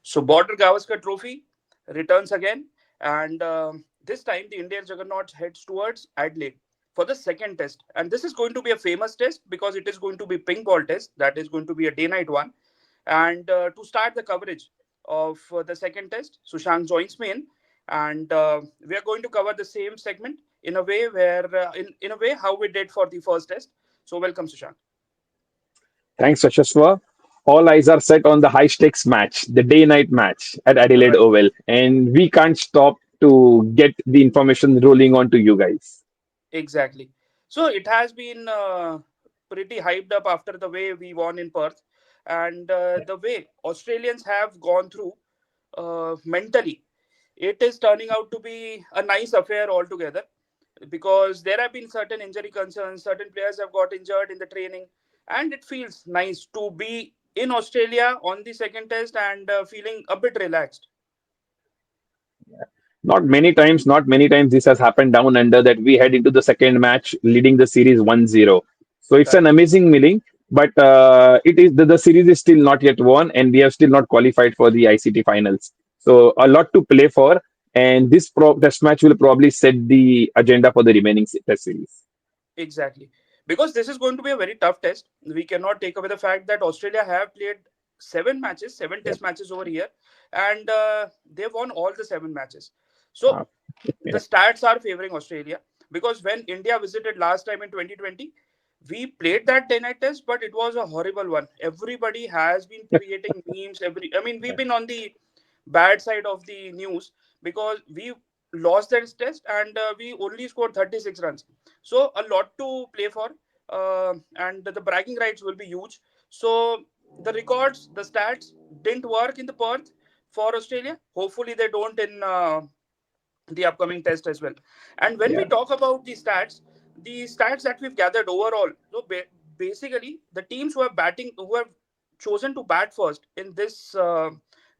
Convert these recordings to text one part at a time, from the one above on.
So Border Gavaskar Trophy returns again, and this time the Indian juggernaut heads towards Adelaide for the second test. And this is going to be a famous test because it is going to be pink ball test. That is going to be a day-night one. And to start the coverage of the second test, Sushant joins me in, and we are going to cover the same segment in a way where, in a way, how we did for the first test. So welcome, Sushant. Thanks, Yashaswa. All eyes are set on the high stakes match, the day night match at Adelaide Right. Oval, and we can't stop to get the information rolling on to you guys. Exactly. So it has been pretty hyped up after the way we won in Perth, and the way Australians have gone through mentally. It is turning out to be a nice affair altogether because there have been certain injury concerns, certain players have got injured in the training, and it feels nice to be in Australia on the second test and feeling a bit relaxed. Not many times this has happened down under that we head into the second match leading the series 1-0. So it's an Correct. amazing meaning, but the series is still not yet won, and we have still not qualified for the ICT finals. So a lot to play for, and this test match will probably set the agenda for the remaining test series. Exactly. Because this is going to be a very tough test. We cannot take away the fact that Australia have played seven matches, seven Yep. test matches over here, and they've won all the seven matches. So Uh, the yeah. stats are favoring Australia because when India visited last time in 2020, we played that day-night test, but it was a horrible one. Everybody has been creating memes. I mean, we've been on the bad side of the news because we lost that test and we only scored 36 runs. So a lot to play for, and the bragging rights will be huge. So the records, the stats didn't work in the Perth for Australia. Hopefully, they don't in the upcoming test as well. And when we Yeah. talk about the stats that we've gathered overall, so basically the teams who are batting, who have chosen to bat first in this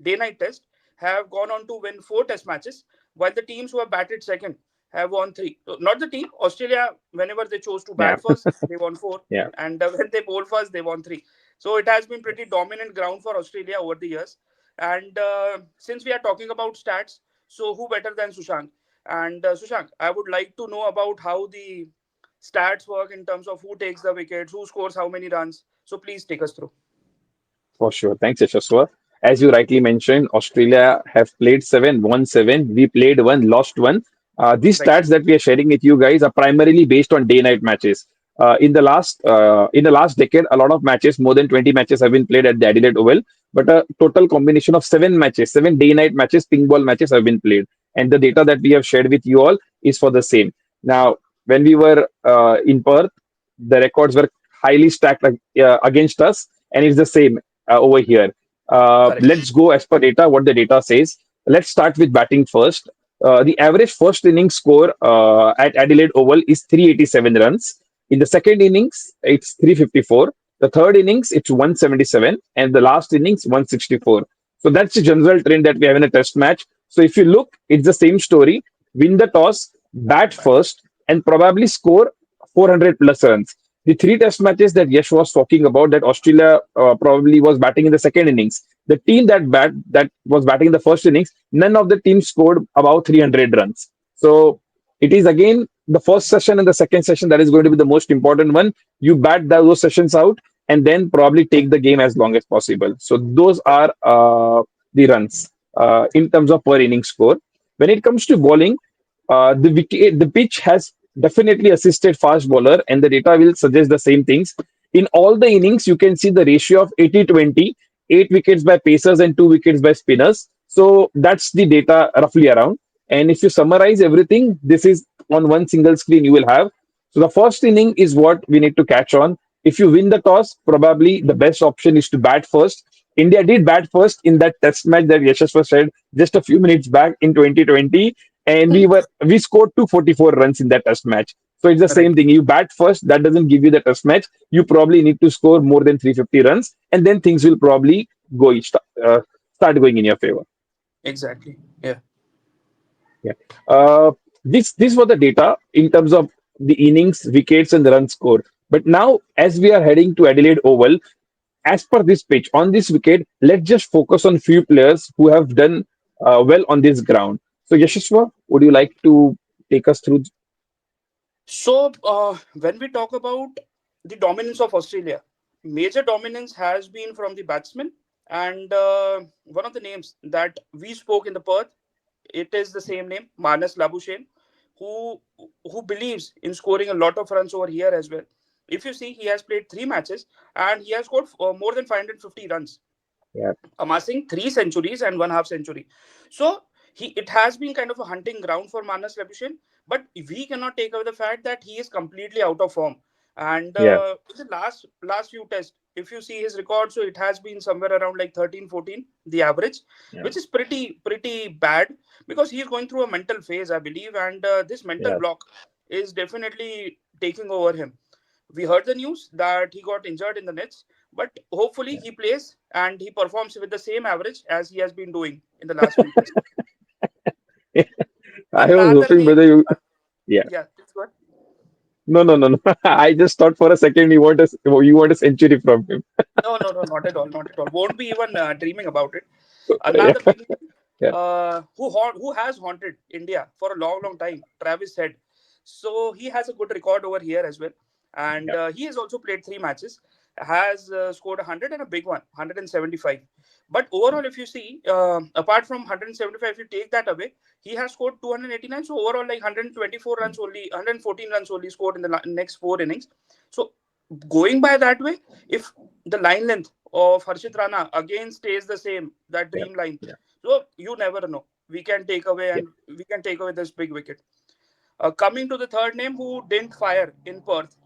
day-night test, have gone on to win four test matches, while the teams who have batted second have won three. So not the team, Australia, whenever they chose to Yeah. bat first, they won four, Yeah. and when they bowled first, they won three. So it has been pretty dominant ground for Australia over the years. And since we are talking about stats, so who better than Sushant? And Sushant, I would like to know about how the stats work in terms of who takes the wickets, who scores how many runs. So please take us through. For sure. Thanks, Yashaswa. As you rightly mentioned, Australia have played seven, won seven. We played one, lost one. These Right. stats that we are sharing with you guys are primarily based on day-night matches. In the last decade, a lot of matches, more than 20 matches, have been played at the Adelaide Oval. But a total combination of seven matches, seven day-night matches, pink ball matches have been played. And the data that we have shared with you all is for the same. Now, when we were in Perth, the records were highly stacked against us, and it's the same over here. Correct. Let's go as per data, what the data says. Let's start with batting first. The average first inning score at Adelaide Oval is 387 runs. In the second innings, it's 354. The third innings, it's 177. And the last innings, 164. So that's the general trend that we have in a test match. So if you look, it's the same story. Win the toss, bat first, and probably score 400 plus runs. The three test matches that Yash was talking about, that Australia probably was batting in the second innings. The team that was batting in the first innings, none of the teams scored above 300 runs. So it is again the first session and the second session that is going to be the most important one. You bat those sessions out and then probably take the game as long as possible. So those are the runs in terms of per inning score. When it comes to bowling, the pitch has definitely assisted fast bowler, and the data will suggest the same things. In all the innings, you can see the ratio of 80-20, 8 wickets by pacers and 2 wickets by spinners. So that's the data roughly around. And if you summarize everything, this is on one single screen you will have. So the first inning is what we need to catch on. If you win the toss, probably the best option is to bat first. India did bat first in that test match that Yashaswa said just a few minutes back in 2020, and we scored 244 runs in that test match. So it's the same Right. thing. You bat first, that doesn't give you the test match. You probably need to score more than 350 runs, and then things will probably start going in your favor. Exactly. Yeah. Yeah. Uh, this was the data in terms of the innings, wickets, and the run score. But now, as we are heading to Adelaide Oval, as per this pitch, on this wicket, let's just focus on few players who have done well on this ground. So, Yashaswa, would you like to take us through? So, when we talk about the dominance of Australia, major dominance has been from the batsmen. And one of the names that we spoke in the Perth, it is the same name, Manas Labuschagne, who who believes in scoring a lot of runs over here as well. If you see, he has played 3 matches and he has scored more than 550 runs, Yeah, amassing 3 centuries and one half century. So it has been kind of a hunting ground for Manas Labuschagne, but we cannot take away the fact that he is completely out of form. And yeah, in the last few tests, if you see his record, so it has been somewhere around like 13, 14, the average, yeah, which is pretty bad because he is going through a mental phase, I believe, and this mental yeah, block is definitely taking over him. We heard the news that he got injured in the nets, but hopefully yeah. he plays and he performs with the same average as he has been doing in the last few tests. I was Another hoping name, whether you. Yeah. yeah, this one. No, no, no, no. I just thought for a second you want a century from him. No, not at all, not at all. Won't be even dreaming about it. Yeah, Another big name yeah, who has haunted India for a long time, Travis Head. So he has a good record over here as well, and yeah, he has also played 3 matches, has scored 100 and a big one, 175. But overall, if you see, apart from 175, if you take that away, he has scored 289. So overall, like 124 runs only, 114 runs only scored in the next 4 innings. So going by that way, if the line length of Harshit Rana again stays the same, that yeah, dream line, yeah, so you never know. yeah. We can take away this big wicket. Coming to the third name who didn't fire in Perth,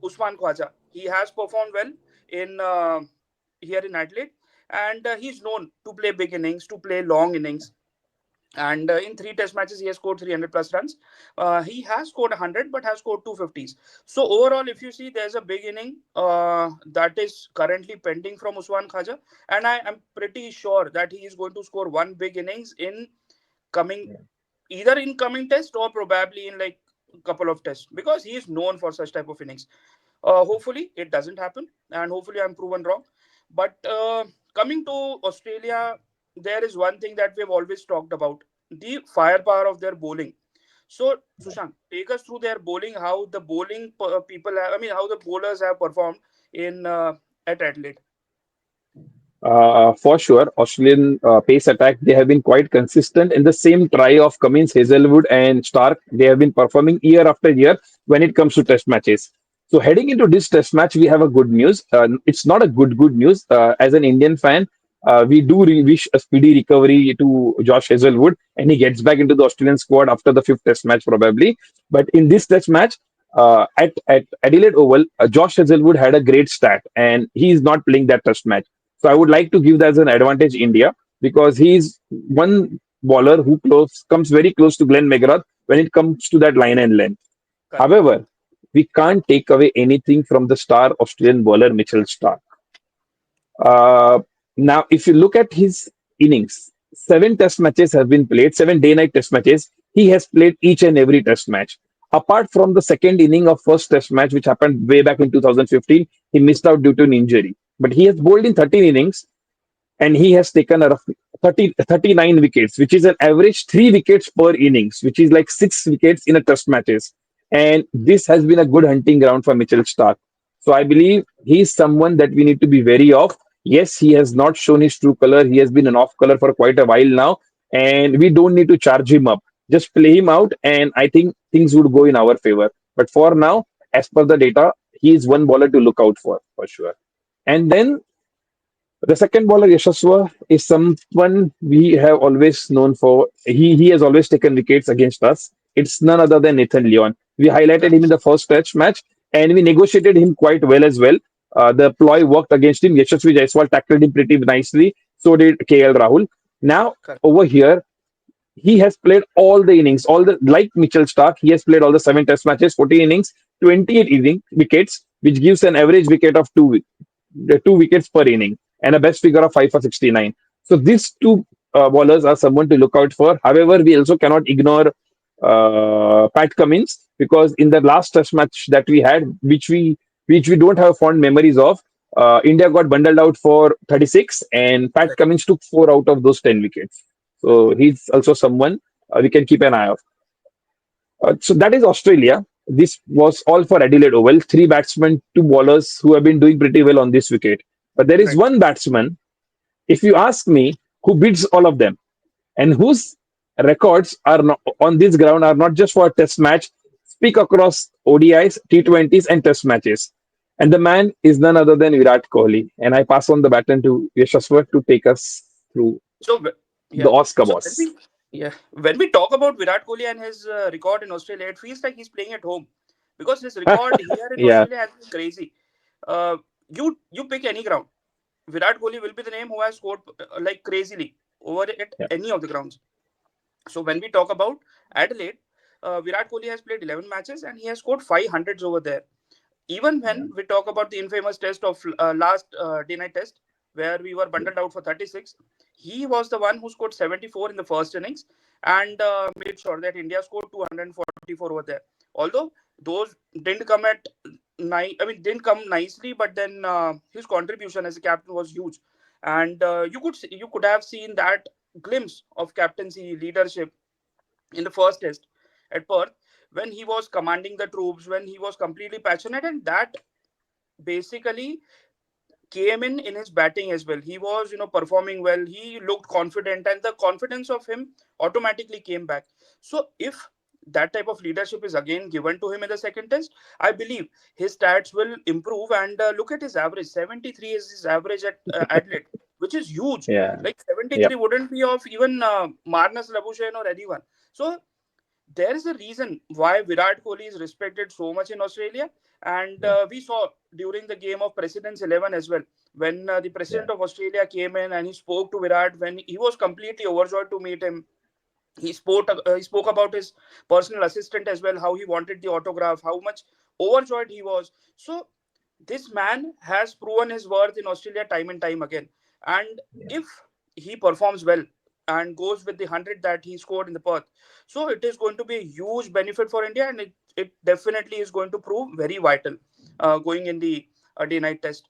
Usman Khwaja. He has performed well in here in Adelaide, and he's known to play big innings, to play long innings. And in 3 test matches, he has scored 300 plus runs. He has scored 100, but has scored 250s. So overall, if you see, there's a big inning that is currently pending from Usman Khaja, and I am pretty sure that he is going to score one big innings in coming Yeah. either in coming test or probably in like a couple of tests because he is known for such type of innings. Hopefully, it doesn't happen, and hopefully, I'm proven wrong. But coming to Australia, there is one thing that we've always talked about: the firepower of their bowling. So, Sushant, take us through their bowling. How the people have, I mean, how the bowlers have performed in at Adelaide. For sure, Australian pace attack, they have been quite consistent in the same try of Cummins, Hazelwood, and Stark. They have been performing year after year when it comes to test matches. So heading into this test match, we have a good news. It's not a good news. As an Indian fan, we do wish a speedy recovery to Josh Hazelwood, and he gets back into the Australian squad after the fifth test match probably. But in this test match, at Adelaide Oval, Josh Hazelwood had a great stat, and he is not playing that test match. So I would like to give that as an advantage India because he's one bowler who comes very close to Glenn McGrath when it comes to that line and length. Correct. However, we can't take away anything from the star Australian bowler Mitchell Starc. Now, if you look at his innings, 7 test matches have been played, 7 day-night test matches. He has played each and every test match. Apart from the second inning of first test match, which happened way back in 2015, he missed out due to an injury. But he has bowled in 13 innings and he has taken a 39 wickets, which is an average 3 wickets per innings, which is like 6 wickets in a test matches. And this has been a good hunting ground for Mitchell Stark. So I believe he is someone that we need to be wary of. Yes, he has not shown his true color. He has been an off color for quite a while now, and we don't need to charge him up. Just play him out, and I think things would go in our favor. But for now, as per the data, he is one bowler to look out for sure. And then the second bowler, Yashaswa, is someone we have always known for. He has always taken wickets against us. It's none other than Nathan Leon. We highlighted him in Correct. the first test match, and we negotiated him quite well as well. The ploy worked against him. Yashasvi Jaiswal tackled him pretty nicely. So did KL Rahul. Now Correct. over here, he has played all the innings, all the like Mitchell Stark. He has played all the 7 Test matches, 14 innings, 28 wickets, which gives an average wicket of 2 wickets per inning and a best figure of 5 for 69. So these two bowlers are someone to look out for. However, we also cannot ignore Pat Cummins, because in the last Test match that we had, which we don't have fond memories of, India got bundled out for 36, and Pat Correct. Cummins took 4 out of those 10 wickets. So he's also someone we can keep an eye of. So that is Australia. This was all for Adelaide Oval. 3 batsmen, 2 bowlers who have been doing pretty well on this wicket. But there is Right. one batsman, if you ask me, who beats all of them, and whose records are not, on this ground are not just for a Test match, speak across ODIs, T20s, and Test matches. And the man is none other than Virat Kohli. And I pass on the baton to Yashaswar to take us through So the yeah. Oscar So boss. when we talk about Virat Kohli and his record in Australia, it feels like he's playing at home because his record here in Yeah, Australia has been crazy. You pick any ground, Virat Kohli will be the name who has scored like crazily over at yeah, any of the grounds. So when we talk about Adelaide, Virat Kohli has played 11 matches and he has scored 500s over there. Even yeah, when we talk about the infamous test of last day night test, where we were bundled out for 36, he was the one who scored 74 in the first innings and made sure that India scored 244 over there. Although those didn't come at didn't come nicely, but then his contribution as a captain was huge, and you could have seen that glimpse of captaincy leadership in the first test at Perth, when he was commanding the troops, when he was completely passionate, and that basically came in his batting as well. He was, performing well. He looked confident, and the confidence of him automatically came back. So if that type of leadership is again given to him in the second test, I believe his stats will improve. And look at his average. 73 is his average at Adelaide, which is huge. yeah, Like yeah, 73 wouldn't be of even Marnus Labuschagne or anyone. So there is a reason why Virat Kohli is respected so much in Australia. And yeah, we saw during the game of President's 11 as well, when the yeah, President of Australia came in and he spoke to Virat, when he was completely overjoyed to meet him. He spoke about his personal assistant as well, how he wanted the autograph, how much overjoyed he was. So this man has proven his worth in Australia time and time again. And yeah, if he performs well and goes with the 100 that he scored in the Perth, so it is going to be a huge benefit for India, and it definitely is going to prove very vital going in the day night test.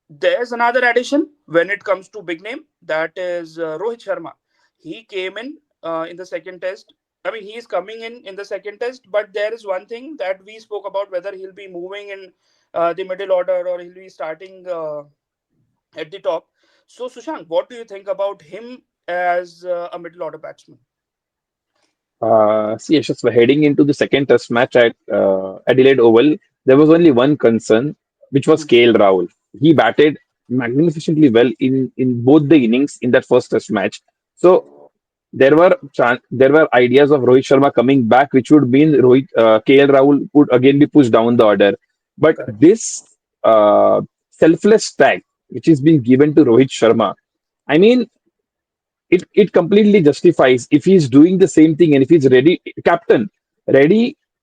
There's another addition when it comes to big name, that is Rohit Sharma. He came in the second test. He is coming in the second test, but there is one thing that we spoke about, whether he'll be moving in the middle order or he'll be starting at the top. So, Sushant, what do you think about him as a middle order batsman? See, Yashas, we're heading into the second Test match at Adelaide Oval. There was only one concern, which was Mhm. KL Rahul. He batted magnificently well in both the innings in that first Test match. So there were ideas of Rohit Sharma coming back, which would mean KL Rahul would again be pushed down the order. But Correct. this selfless tag, which is being given to Rohit Sharma, I mean, it completely justifies if he's doing the same thing, and if he's ready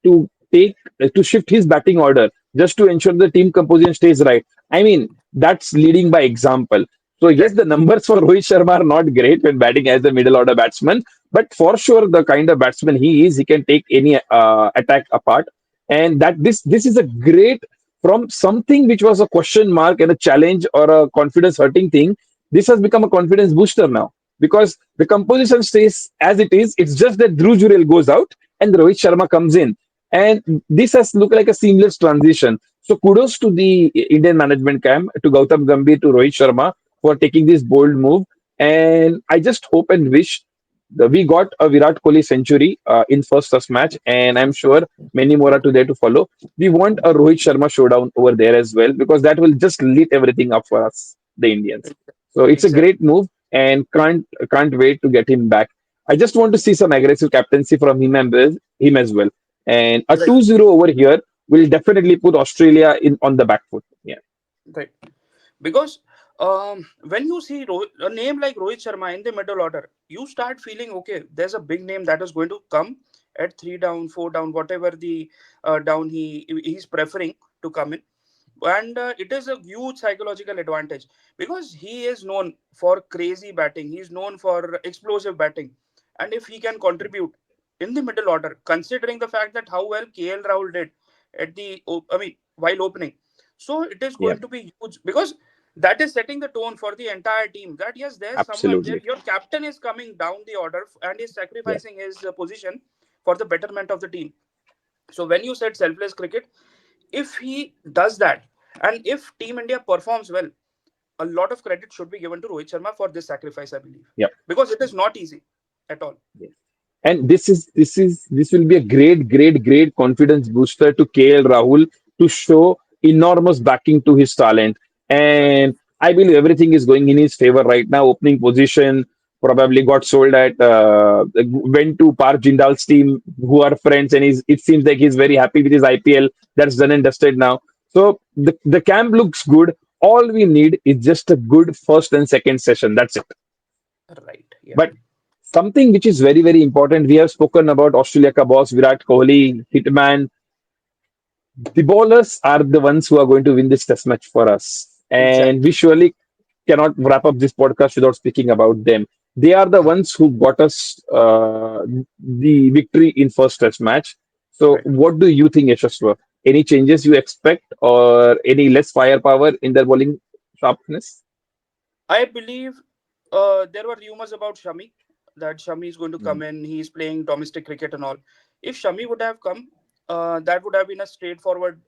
to take to shift his batting order just to ensure the team composition stays right. I mean, that's leading by example. So yes, the Exactly. numbers for Rohit Sharma are not great when batting as a middle order batsman, but for sure the kind of batsman he is, he can take any attack apart. And that this is a great, from something which was a question mark and a challenge or a confidence hurting thing, this has become a confidence booster now, because the composition stays as it is. It's just that Dhruv Jurel goes out and Rohit Sharma comes in. And this has looked like a seamless transition. So kudos to the Indian management camp, to Gautam Gambhir, to Rohit Sharma for taking this bold move. And I just hope and wish we got a Virat Kohli century in first Test match, and I'm sure many more are to there to follow. We want a Rohit Sharma showdown over there as well, because that will just lit everything up for us, the Indians. So it's a Exactly. great move, and can't wait to get him back. I just want to see some aggressive captaincy from him as well. And a Right. 2-0 over here will definitely put Australia in on the back foot. Yeah. Right. Because when you see a name like Rohit Sharma in the middle order, you start feeling okay. There's a big name that is going to come at three down, four down, whatever the down he's preferring to come in, and it is a huge psychological advantage because he is known for crazy batting. He's known for explosive batting, and if he can contribute in the middle order, considering the fact that how well KL Rahul did at while opening, so it is Yeah, going to be huge because that is setting the tone for the entire team. That yes, there's someone there. absolutely. Your captain is coming down the order and is Yeah, sacrificing his position for the betterment of the team. So when you said selfless cricket, if he does that, and if Team India performs well, a lot of credit should be given to Rohit Sharma for this sacrifice, I believe, yeah. because it is not easy at all. Yeah. And this will be a great confidence booster to KL Rahul to show enormous backing to his talent. Right, And I believe everything is going in his favor right now. Opening position probably got sold at went to Park Jindal's team, who are friends, and it seems like he's very happy with his IPL. That's done and dusted now. So the camp looks good. All we need is just a good first and second session. That's it. right, yeah, But something which is very important, we have spoken about Australia ka boss, Virat Kohli, Hitman. The bowlers are the ones who are going to win this test match for us. And we exactly. surely cannot wrap up this podcast without speaking about them. They are the ones who got us the victory in first test match. So Right. what do you think, Yashaswa? Any changes you expect or any less firepower in their bowling sharpness? I believe there were rumors about Shami, that Shami is going to Mm, come in. He's playing domestic cricket and all. If Shami would have come, that would have been a straightforward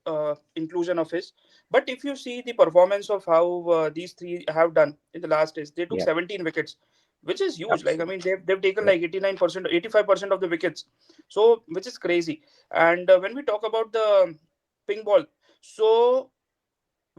inclusion of his. But if you see the performance of how these three have done in the last test, they took yeah, 17 wickets, which is huge. Like I absolutely. mean, they've taken Yeah, like 89%, 85% of the wickets, so which is crazy. And when we talk about the ping ball, so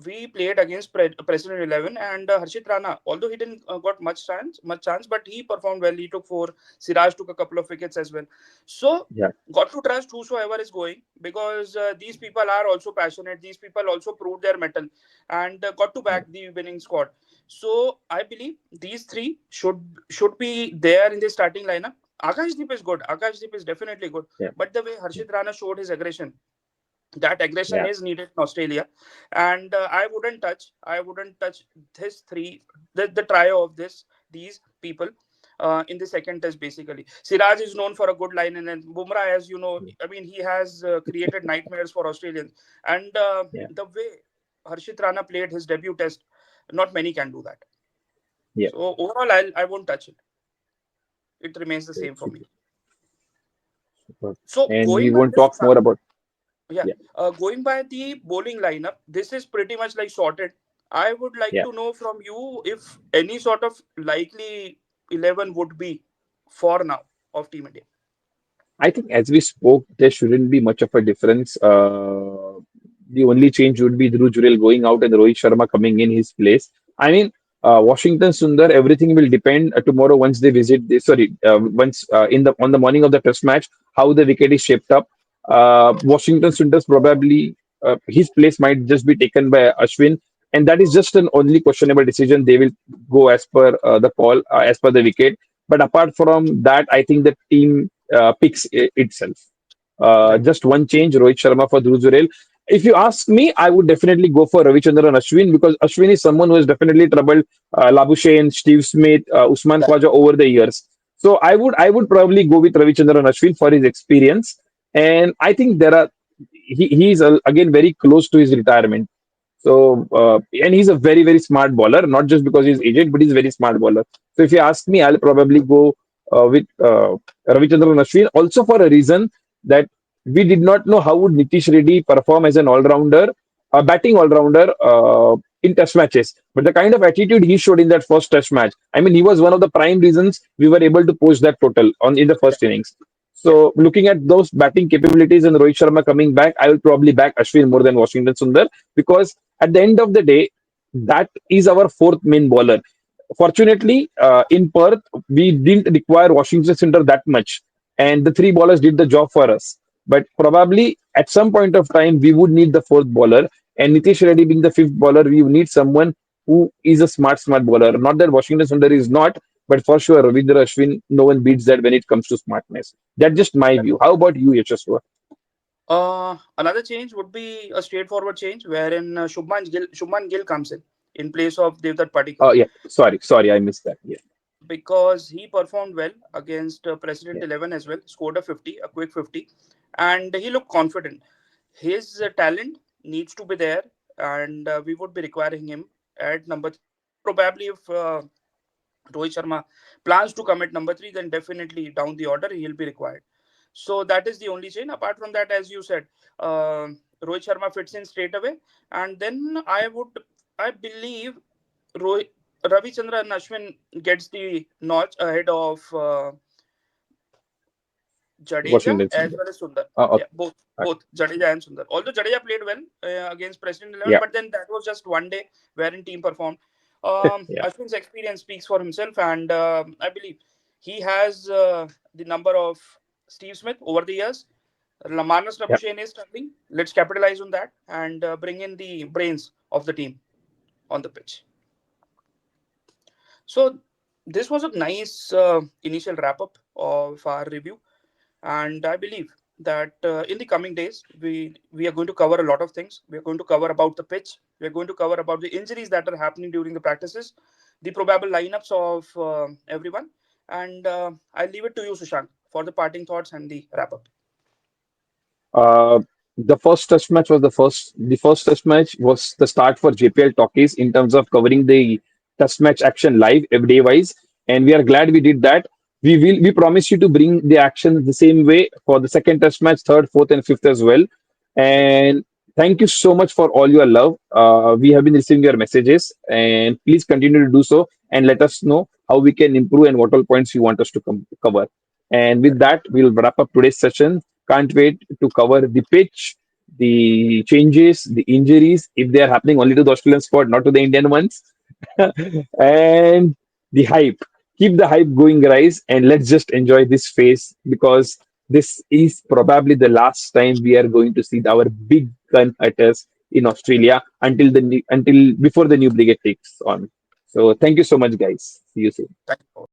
we played against President 11 and Harshit Rana. Although he didn't got much chance, but he performed well. He took four. Siraj took a couple of wickets as well. So yeah, got to trust whosoever is going because these people are also passionate. These people also proved their mettle and got to yeah, back the winning squad. So I believe these three should be there in the starting lineup. Akashdeep is good. Akashdeep is definitely good. yeah, But the way yeah, Harshit Rana showed his aggression, that aggression yeah. is needed in Australia, and I wouldn't touch this three, the trio of these people in the second test. Basically, Siraj is known for a good line, and then Bumrah, as you know, I mean, he has created nightmares for Australians, and Yeah, the way Harshit Rana played his debut test, not many can do that. yeah. So overall, I won't touch it. It remains the Great, same for me. super, super. So And we going by won't this talk more about, Yeah, yeah, going by the bowling lineup, this is pretty much like sorted. I would like yeah. to know from you if any sort of likely 11 would be for now of Team India. I think as we spoke, there shouldn't be much of a difference. The only change would be Dhruv Jurel going out and Rohit Sharma coming in his place. I mean, Washington Sundar, everything will depend tomorrow once they visit. Sorry, once in the on the morning of the test match, how the wicket is shaped up. Washington Sundar's probably his place might just be taken by Ashwin, and that is just an only questionable decision. They will go as per the call, as per the wicket. But apart from that, I think the team picks itself. Right. Just one change, Rohit Sharma for Dhruv Jurel. If you ask me, I would definitely go for Ravichandran Ashwin because Ashwin is someone who has definitely troubled Labuschagne, Steve Smith, Usman Khwaja over the years. So I would probably go with Ravichandran Ashwin for his experience, and I think he's again very close to his retirement. So, and he's a very smart bowler, not just because he's aged, but he's a very smart bowler. So, if you ask me, I'll probably go with Ravichandran Ashwin, also for a reason that we did not know how would Nitish Reddy perform as an all-rounder, a batting all-rounder in test matches. But the kind of attitude he showed in that first test match, I mean, he was one of the prime reasons we were able to post that total on in the Yeah. first innings. Yeah. So, looking at those batting capabilities and Rohit Sharma coming back, I will probably back Ashwin more than Washington Sundar because at the end of the day, that is our fourth main bowler. Fortunately, in Perth, we didn't require Washington Center that much, and the three bowlers did the job for us. But probably at some point of time, we would need the fourth bowler, and Nitish Reddy being the fifth bowler, we need someone who is a smart bowler. Not that Washington Sundar is not, but for sure, Ravindra Ashwin, no one beats that when it comes to smartness. That's just my view. How about you, Yashaswa? Another change would be a straightforward change wherein Shubman Gill comes in place of Devdutt Padikkal, Oh, yeah. Sorry, I missed that. Yeah, because he performed well against President yeah, 11 as well, scored a 50, a quick 50, and he looked confident. His talent needs to be there, and we would be requiring him at number 3. Probably if Rohit Sharma plans to come at number 3, then definitely down the order he'll be required. So that is the only change. Apart from that, as you said, Rohit Sharma fits in straight away, and then I believe Rohit, Ravichandra and Ashwin gets the notch ahead of Jadeja Washington as Sundar. well as Sundar. Okay. Yeah, both Okay. both Jadeja and Sundar. Although Jadeja played well against President 11, Yeah, but then that was just one day wherein team performed. yeah, Ashwin's experience speaks for himself, and I believe he has the number of Steve Smith over the years. Manas yeah. Labuschagne is struggling. Let's capitalize on that and bring in the brains of the team on the pitch. So this was a nice initial wrap up of our review, and I believe that in the coming days we are going to cover a lot of things. We are going to cover about the pitch. We are going to cover about the injuries that are happening during the practices, the probable lineups of everyone, and I'll leave it to you, Sushank, for the parting thoughts and the wrap up. Uh, the first test match was the first test match was the start for JPL Talkies in terms of covering the test match action live every day wise, and we are glad we did that. We promise you to bring the action the same way for the second test match, third, fourth, and fifth as well. And thank you so much for all your love. We have been receiving your messages, and please continue to do so and let us know how we can improve and what all points you want us to cover. And with that, we'll wrap up today's session. Can't wait to cover the pitch, the changes, the injuries, if they are happening only to the Australian squad, not to the Indian ones, and the hype. Keep the hype going, guys, and let's just enjoy this phase because this is probably the last time we are going to see our big gun hunters in Australia until before the new brigade takes on. So thank you so much, guys. See you soon. Thank you.